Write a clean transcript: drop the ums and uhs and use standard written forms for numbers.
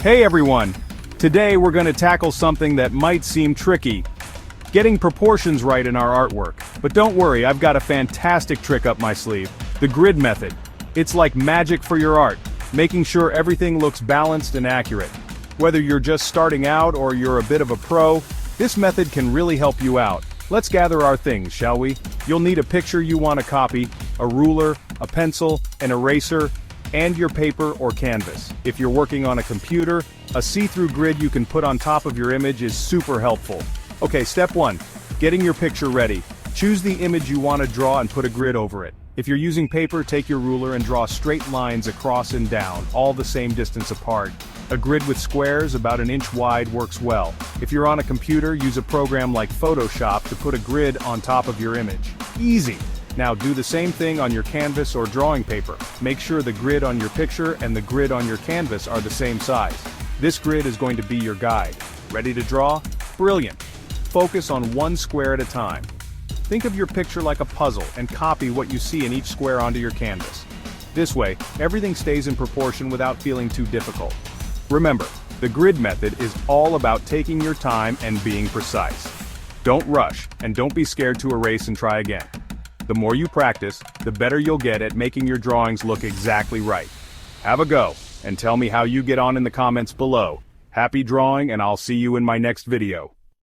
Hey everyone! Today we're going to tackle something that might seem tricky. Getting proportions right in our artwork. But don't worry, I've got a fantastic trick up my sleeve. The grid method. It's like magic for your art, making sure everything looks balanced and accurate. Whether you're just starting out or you're a bit of a pro, this method can really help you out. Let's gather our things, shall we? You'll need a picture you want to copy, a ruler, a pencil, an eraser, and your paper or canvas. If you're working on a computer, a see-through grid you can put on top of your image is super helpful. Okay, step 1. Getting your picture ready. Choose the image you want to draw and put a grid over it. If you're using paper, take your ruler and draw straight lines across and down, all the same distance apart. A grid with squares about an inch wide works well. If you're on a computer, use a program like Photoshop to put a grid on top of your image. Easy! Now do the same thing on your canvas or drawing paper. Make sure the grid on your picture and the grid on your canvas are the same size. This grid is going to be your guide. Ready to draw? Brilliant! Focus on one square at a time. Think of your picture like a puzzle and copy what you see in each square onto your canvas. This way, everything stays in proportion without feeling too difficult. Remember, the grid method is all about taking your time and being precise. Don't rush, and don't be scared to erase and try again. The more you practice, the better you'll get at making your drawings look exactly right. Have a go, and tell me how you get on in the comments below. Happy drawing, and I'll see you in my next video.